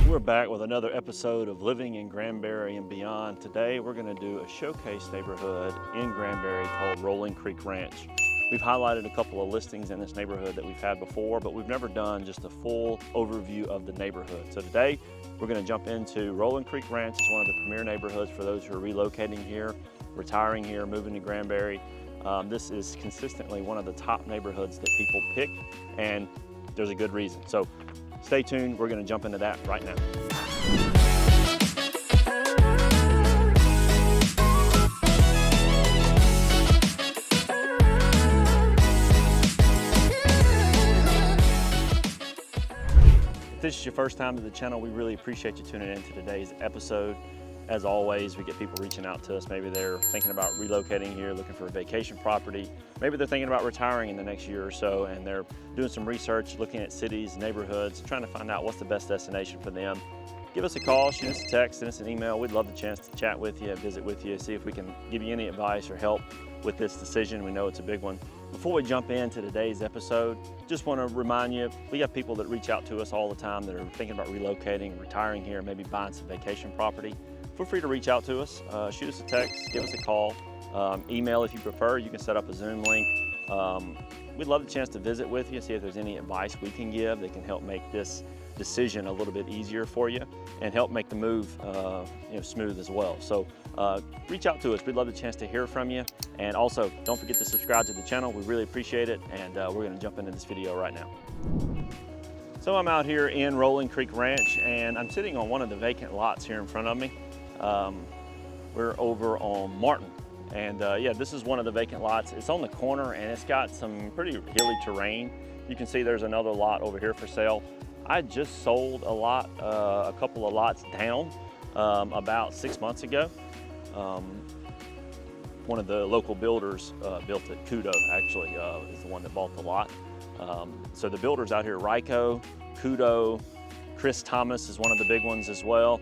We're back with another episode of Living in Granbury and Beyond. Today we're going to do a showcase neighborhood in Granbury called Rolling Creek Ranch. We've highlighted a couple of listings in this neighborhood that we've had before, but we've never done just a full overview of the neighborhood. So today we're going to jump into Rolling Creek Ranch. It's one of the premier neighborhoods for those who are relocating here, retiring here, moving to Granbury. This is consistently one of the top neighborhoods that people pick, and there's a good reason. So stay tuned, we're going to jump into that right now. If this is your first time to the channel, we really appreciate you tuning in to today's episode. As always, we get people reaching out to us. Maybe they're thinking about relocating here, looking for a vacation property. Maybe they're thinking about retiring in the next year or so, and they're doing some research, looking at cities, neighborhoods, trying to find out what's the best destination for them. Give us a call, shoot us a text, send us an email. We'd love the chance to chat with you, visit with you, see if we can give you any advice or help with this decision. We know it's a big one. Before we jump into today's episode, just want to remind you, we have people that reach out to us all the time that are thinking about relocating, retiring here, maybe buying some vacation property. Feel free to reach out to us, shoot us a text, give us a call, email if you prefer. You can set up a Zoom link. We'd love the chance to visit with you, see if there's any advice we can give that can help make this decision a little bit easier for you and help make the move smooth as well. So reach out to us. We'd love the chance to hear from you. And also, don't forget to subscribe to the channel. We really appreciate it. And we're going to jump into this video right now. So I'm out here in Rolling Creek Ranch, and I'm sitting on one of the vacant lots here in front of me. We're over on Martin, and yeah, this is one of the vacant lots. It's on the corner and it's got some pretty hilly terrain. You can see there's another lot over here for sale. I just sold a lot, a couple of lots down about 6 months ago. One of the local builders built it. Kudo actually is the one that bought the lot. So the builders out here, Ryko, Kudo, Chris Thomas is one of the big ones as well.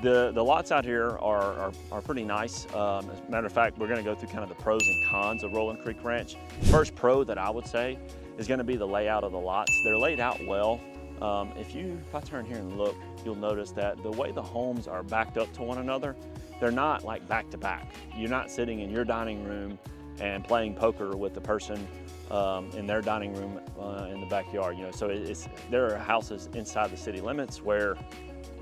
The lots out here are pretty nice. As a matter of fact, we're going to go through kind of the pros and cons of Rolling Creek Ranch. First pro that I would say is going to be the layout of the lots. They're laid out well. If I turn here and look, you'll notice that the way the homes are backed up to one another, they're not like back to back. You're not sitting in your dining room and playing poker with the person in their dining room in the backyard. So there are houses inside the city limits where,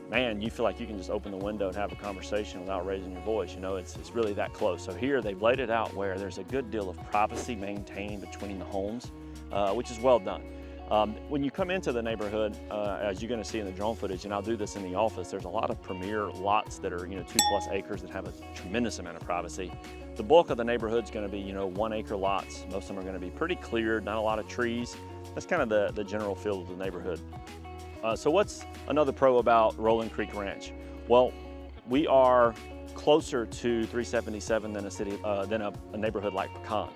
man, you feel like you can just open the window and have a conversation without raising your voice. It's really that close. So here they've laid it out where there's a good deal of privacy maintained between the homes, which is well done. When you come into the neighborhood, as you're gonna see in the drone footage, and I'll do this in the office, there's a lot of premier lots that are 2+ acres that have a tremendous amount of privacy. The bulk of the neighborhood's gonna be 1 acre lots. Most of them are gonna be pretty cleared, not a lot of trees. That's kind of the general feel of the neighborhood. So what's another pro about Rolling Creek Ranch? Well, we are closer to 377 than a neighborhood like Pecan.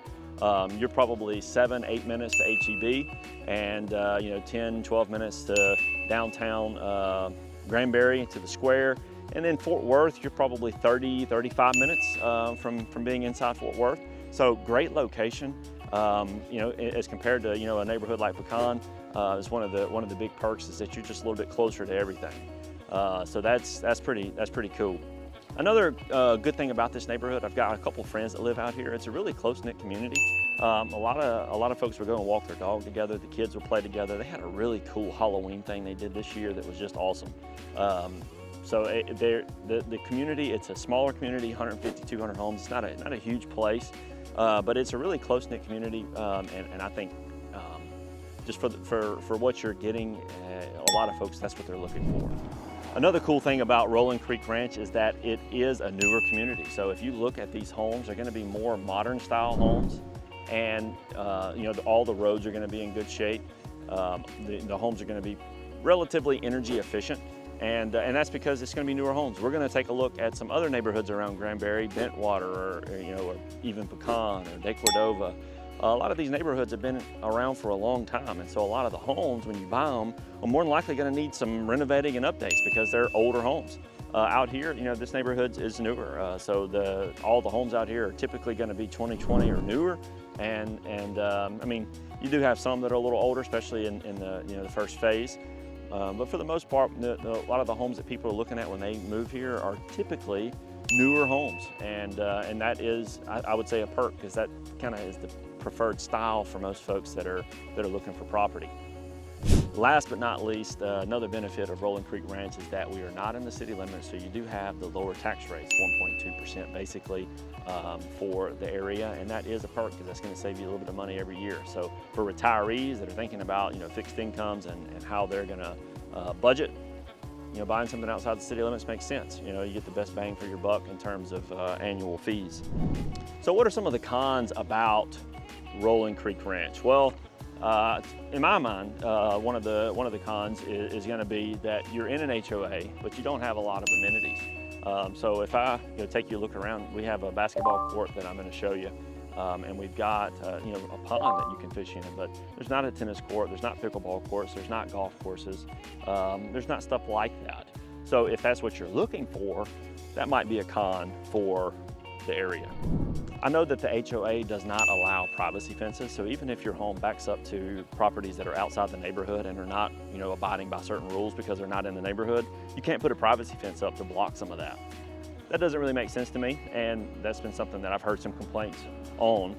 You're probably 7-8 minutes to HEB, and 10-12 minutes to downtown Granbury to the square. And then Fort Worth, you're probably 30-35 minutes from being inside Fort Worth. So great location. As compared to a neighborhood like Pecan. Is one of the big perks is that you're just a little bit closer to everything. So that's pretty cool. Another good thing about this neighborhood, I've got a couple of friends that live out here. It's a really close-knit community. A lot of folks were going to walk their dog together. The kids would play together. They had a really cool Halloween thing they did this year that was just awesome. So the community, it's a smaller community, 150, 200 homes. It's not a huge place, but it's a really close-knit community, and I think just for what you're getting, a lot of folks, that's what they're looking for. Another cool thing about Rolling Creek Ranch is that it is a newer community. So if you look at these homes, they're going to be more modern style homes, and all the roads are going to be in good shape. The homes are going to be relatively energy efficient, and that's because it's going to be newer homes. We're going to take a look at some other neighborhoods around Granbury, Bentwater, or even Pecan or De Cordova. A lot of these neighborhoods have been around for a long time, and so a lot of the homes, when you buy them, are more than likely going to need some renovating and updates because they're older homes. Out here, this neighborhood is newer, so all the homes out here are typically going to be 2020 or newer, and I mean, you do have some that are a little older, especially in the the first phase. But for the most part, a lot of the homes that people are looking at when they move here are typically newer homes, and that is, I would say, a perk, because that kind of is the preferred style for most folks that are looking for property. Last but not least, another benefit of Rolling Creek Ranch is that we are not in the city limits, so you do have the lower tax rates, 1.2% basically, for the area, and that is a perk because that's going to save you a little bit of money every year. So for retirees that are thinking about fixed incomes and how they're going to budget, buying something outside the city limits makes sense. You get the best bang for your buck in terms of annual fees. So what are some of the cons about Rolling Creek Ranch? Well, in my mind, one of the cons is going to be that you're in an HOA, but you don't have a lot of amenities. So if I take you a look around, we have a basketball court that I'm going to show you, and we've got a pond that you can fish in. But there's not a tennis court, there's not pickleball courts, there's not golf courses, there's not stuff like that. So if that's what you're looking for, that might be a con for the area. I know that the HOA does not allow privacy fences, so even if your home backs up to properties that are outside the neighborhood and are not, abiding by certain rules because they're not in the neighborhood, you can't put a privacy fence up to block some of that. That doesn't really make sense to me, and that's been something that I've heard some complaints on.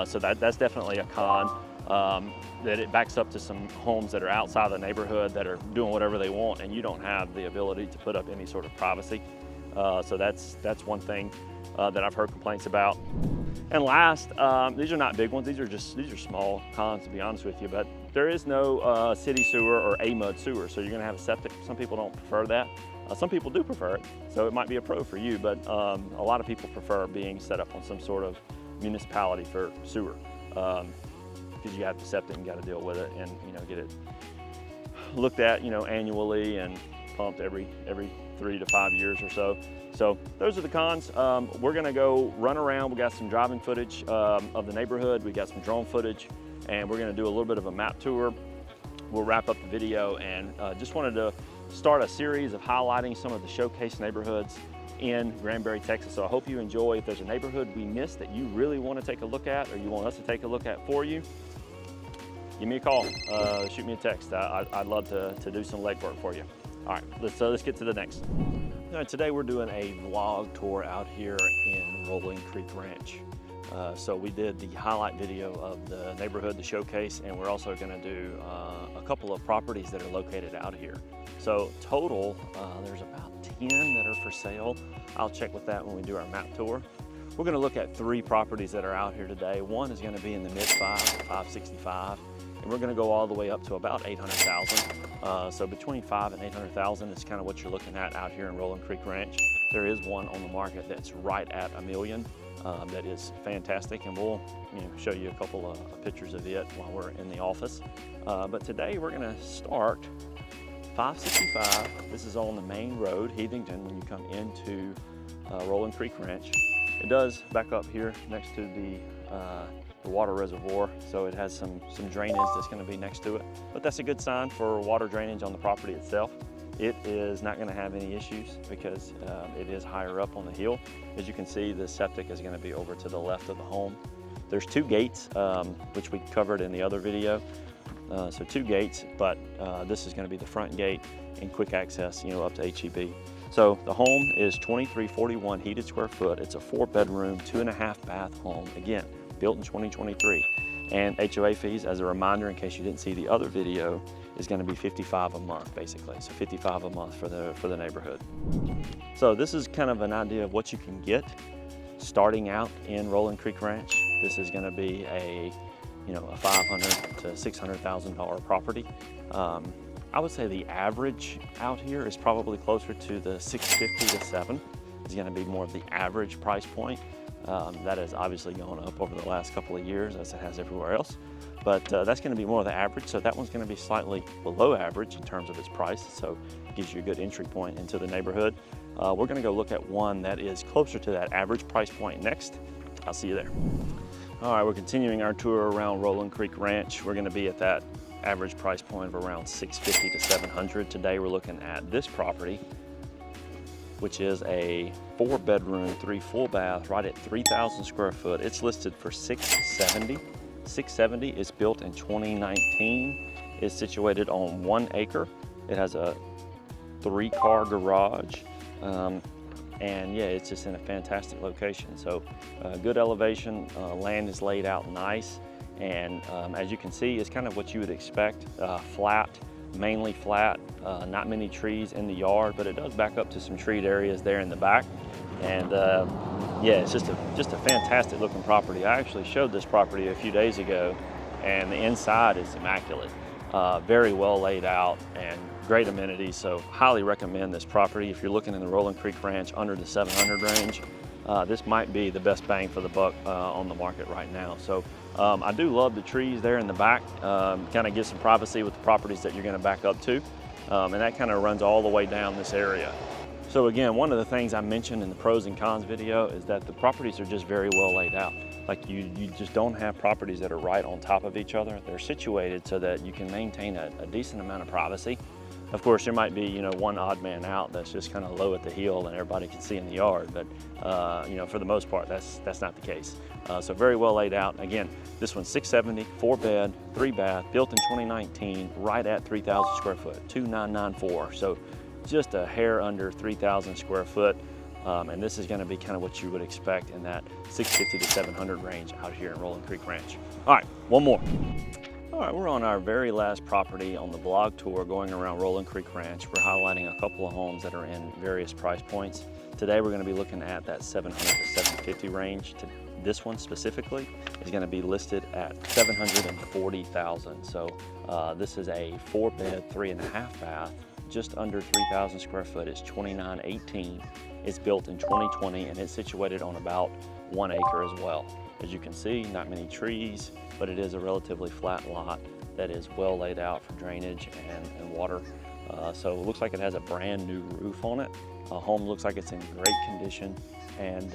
So that's definitely a con, that it backs up to some homes that are outside the neighborhood that are doing whatever they want, and you don't have the ability to put up any sort of privacy. So that's one thing that I've heard complaints about. And last, these are not big ones, these are small cons, to be honest with you, but there is no city sewer or a mud sewer, so you're gonna have a septic. Some people don't prefer that. Some people do prefer it, so it might be a pro for you, but a lot of people prefer being set up on some sort of municipality for sewer, because you have the septic and got to deal with it, and get it looked at annually and pumped every 3 to 5 years or so. So those are the cons. We're gonna go run around. We got some driving footage of the neighborhood. We got some drone footage, and we're gonna do a little bit of a map tour. We'll wrap up the video, and just wanted to start a series of highlighting some of the showcase neighborhoods in Granbury, Texas. So I hope you enjoy. If there's a neighborhood we missed that you really want to take a look at, or you want us to take a look at for you, give me a call, shoot me a text. I'd love to do some legwork for you. All right, let's get to the next. All right, today we're doing a vlog tour out here in Rolling Creek Ranch. So we did the highlight video of the neighborhood, the showcase, and we're also gonna do a couple of properties that are located out here. So total, there's about 10 that are for sale. I'll check with that when we do our map tour. We're gonna look at 3 properties that are out here today. One is gonna be in the mid-5, 565, and we're gonna go all the way up to about 800,000. So between 5 and 800,000 is kind of what you're looking at out here in Rolling Creek Ranch. There is one on the market that's right at $1 million. That is fantastic, and we'll show you a couple of pictures of it while we're in the office. But today we're gonna start 565. This is on the main road, Heathington, when you come into Rolling Creek Ranch. It does back up here next to the water reservoir, so it has some drainage that's going to be next to it. But that's a good sign for water drainage on the property itself. It is not going to have any issues because it is higher up on the hill. As you can see, the septic is going to be over to the left of the home. There's 2 gates, which we covered in the other video. So 2 gates, but this is going to be the front gate and quick access, up to HEB. So the home is 2341 heated square foot. It's a 4-bedroom, 2.5 bath home. Again, built in 2023. And HOA fees, as a reminder, in case you didn't see the other video, is going to be $55 a month, basically. So $55 a month for the neighborhood. So this is kind of an idea of what you can get starting out in Rolling Creek Ranch. This is going to be a $500,000 to $600,000 property. I would say the average out here is probably closer to the $650,000 to $700,000. It's going to be more of the average price point. That has obviously gone up over the last couple of years, as it has everywhere else. But that's going to be more of the average. So that one's going to be slightly below average in terms of its price. So it gives you a good entry point into the neighborhood. We're going to go look at one that is closer to that average price point next. I'll see you there. All right, we're continuing our tour around Rolling Creek Ranch. We're going to be at that average price point of around $650,000 to $700,000. Today we're looking at this property, which is a 4-bedroom, 3 full bath, right at 3,000 square foot. It's listed for $670,000. $670,000 is built in 2019. It's situated on 1 acre. It has a 3-car garage. And yeah, it's just in a fantastic location. So good elevation, land is laid out nice. And as you can see, it's kind of what you would expect, flat, mainly flat, not many trees in the yard, but it does back up to some treed areas there in the back. And yeah, it's just a fantastic looking property. I actually showed this property a few days ago, and the inside is immaculate. Very well laid out and great amenities, so highly recommend this property. If you're looking in the Rolling Creek Ranch under the 700 range, this might be the best bang for the buck on the market right now. So I do love the trees there in the back, kind of gives some privacy with the properties that you're going to back up to, and that kind of runs all the way down this area. So again, one of the things I mentioned in the pros and cons video is that the properties are just very well laid out. Like you just don't have properties that are right on top of each other. They're situated so that you can maintain a decent amount of privacy. Of course, there might be, you know, one odd man out that's just kind of low at the hill and everybody can see in the yard, but you know, for the most part, that's not the case. So very well laid out. Again, this one's 670, 4-bed, 3-bath, built in 2019, right at 3,000 square foot, 2,994. So just a hair under 3,000 square foot. And this is going to be kind of what you would expect in that 650 to 700 range out here in Rolling Creek Ranch. All right, one more. All right, we're on our very last property on the vlog tour going around Rolling Creek Ranch. We're highlighting a couple of homes that are in various price points. Today we're going to be looking at that 700 to 750 range. This one specifically is going to be listed at $740,000. So this is a 4-bed, 3.5 bath, just under 3,000 square foot. It's 2918. It's built in 2020 and it's situated on about 1 acre as well. As you can see, not many trees, but it is a relatively flat lot that is well laid out for drainage and water. So it looks like it has a brand new roof on it. Home looks like it's in great condition. And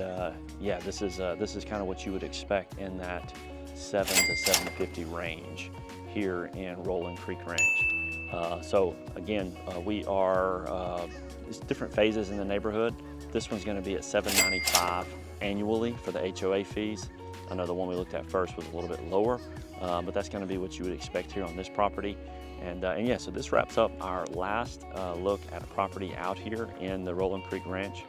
yeah, this is kind of what you would expect in that 7 to 750 range here in Rolling Creek Ranch. So again, we are it's different phases in the neighborhood. This one's going to be at $795 annually for the HOA fees. I know the one we looked at first was a little bit lower, but that's going to be what you would expect here on this property. And yeah, so this wraps up our last look at a property out here in the Rolling Creek Ranch.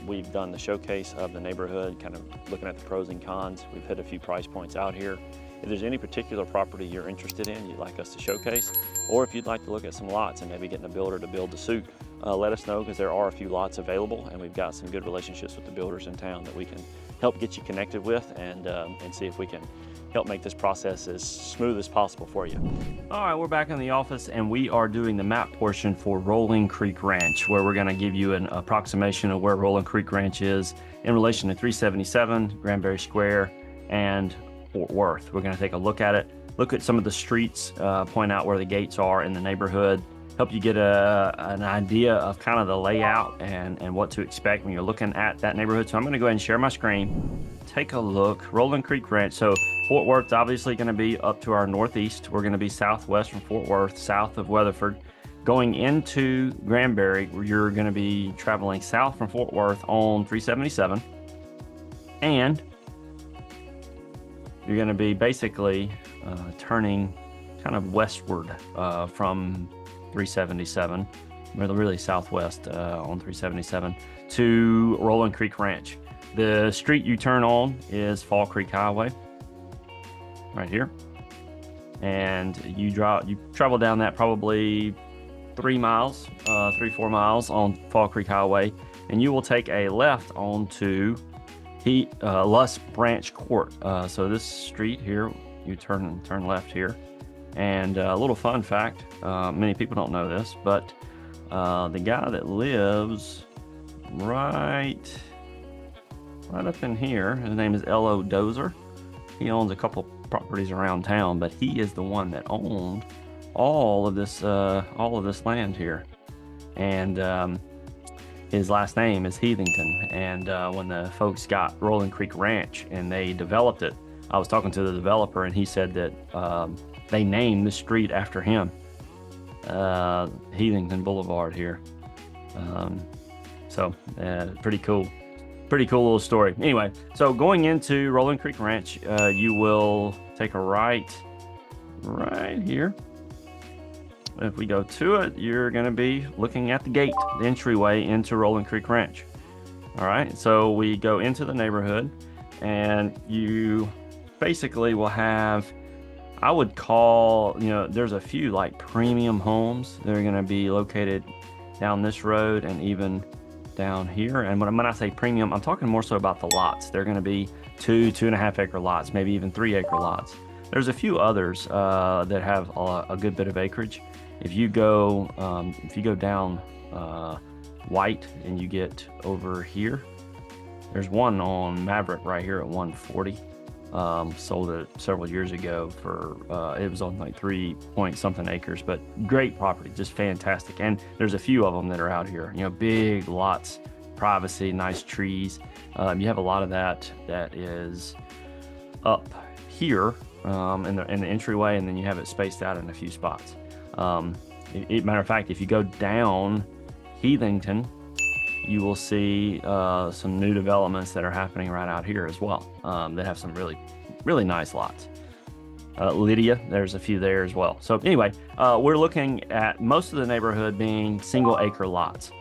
We've done the showcase of the neighborhood, kind of looking at the pros and cons. We've hit a few price points out here. If there's any particular property you're interested in, you'd like us to showcase, or if you'd like to look at some lots and maybe getting a builder to build the suit, let us know, because there are a few lots available and we've got some good relationships with the builders in town that we can help get you connected with and see if we can help make this process as smooth as possible for you. All right, we're back in the office and we are doing the map portion for Rolling Creek Ranch, where we're gonna give you an approximation of where Rolling Creek Ranch is in relation to 377, Granbury Square, and Fort Worth. We're gonna take a look at it, look at some of the streets, point out where the gates are in the neighborhood, help you get an idea of kind of the layout and what to expect when you're looking at that neighborhood. So I'm gonna go ahead and share my screen, take a look. Rolling Creek Ranch. So Fort Worth's obviously gonna be up to our northeast. We're gonna be southwest from Fort Worth, south of Weatherford. Going into Granbury, you're gonna be traveling south from Fort Worth on 377. And you're gonna be basically turning kind of westward from 377, really southwest on 377 to Rolling Creek Ranch. The street you turn on is Fall Creek Highway, right here. And you travel down that probably 3 miles, 3-4 miles on Fall Creek Highway, and you will take a left onto Luss Branch Court. So this street here, you turn left here. And a little fun fact, many people don't know this, but the guy that lives right up in here, his name is L.O. Dozer. He owns a couple properties around town, but he is the one that owned all of this land here. And his last name is Heathington. And when the folks got Rolling Creek Ranch and they developed it, I was talking to the developer and he said that they named the street after him, Heathington Boulevard here. So pretty cool little story. Anyway, so going into Rolling Creek Ranch, you will take a right here. if we go to it, you're going to be looking at the gate, the entryway into Rolling Creek Ranch. All right, so we go into the neighborhood, and you basically will have, I would call, there's a few like premium homes that are going to be located down this road and even down here. And when I say premium, I'm talking more so about the lots. They're going to be 2.5 acre lots, maybe even 3 acre lots. There's a few others that have a good bit of acreage. If you go down White and you get over here, there's one on Maverick right here at 140. Sold it several years ago for it was on like 3 point something acres, but great property, just fantastic. And there's a few of them that are out here, big lots, privacy, nice trees. You have a lot of that is up here in the entryway, and then you have it spaced out in a few spots. Matter of fact, if you go down Heathington, you will see some new developments that are happening right out here as well. That have some really nice lots. Lydia, there's a few there as well. So anyway, we're looking at most of the neighborhood being single acre lots.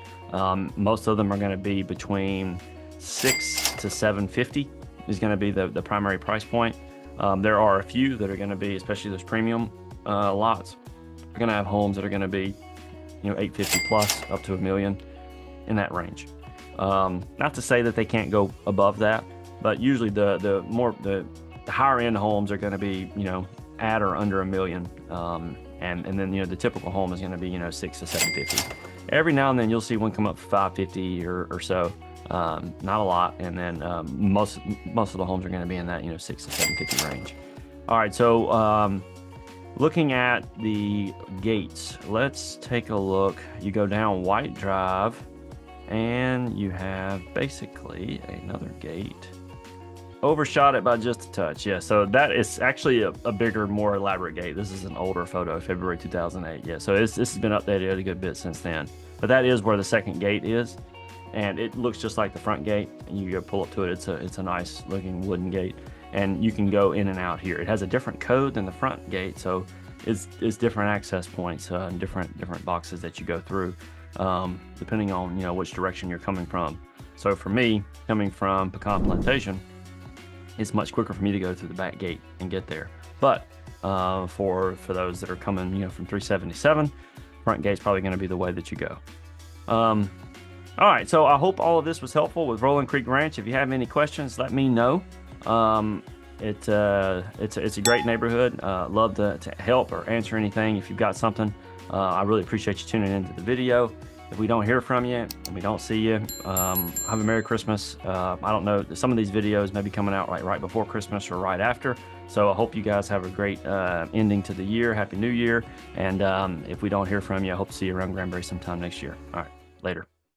Most of them are going to be between $6 to $750 is going to be the primary price point. There are a few that are going to be, especially those premium lots, are going to have homes that are going to be $850 plus up to $1 million, in that range. Not to say that they can't go above that, but usually the higher end homes are going to be at or under $1 million, and then the typical home is going to be $6 to $750. Every now and then you'll see one come up for $550 or so, not a lot, and then most of the homes are going to be in that $6 to $750 range. All right, so looking at the gates, let's take a look. You go down White Drive, and you have basically another gate. Overshot it by just a touch. Yeah, so that is actually a bigger, more elaborate gate. This is an older photo, February 2008. Yeah, so this has been updated a good bit since then. But that is where the second gate is, and it looks just like the front gate. And you go pull up to it. It's a nice looking wooden gate, and you can go in and out here. It has a different code than the front gate, so it's different access points and different boxes that you go through, depending on which direction you're coming from. So for me, coming from Pecan Plantation, it's much quicker for me to go through the back gate and get there. But for those that are coming from 377, front gate's probably going to be the way that you go. All right, so I hope all of this was helpful with Rolling Creek Ranch. If you have any questions, let me know. It's a great neighborhood. Love to help or answer anything if you've got something. I really appreciate you tuning into the video. If we don't hear from you and we don't see you, have a Merry Christmas. I don't know, some of these videos may be coming out right before Christmas or right after. So I hope you guys have a great ending to the year. Happy New Year. And if we don't hear from you, I hope to see you around Granbury sometime next year. All right, later.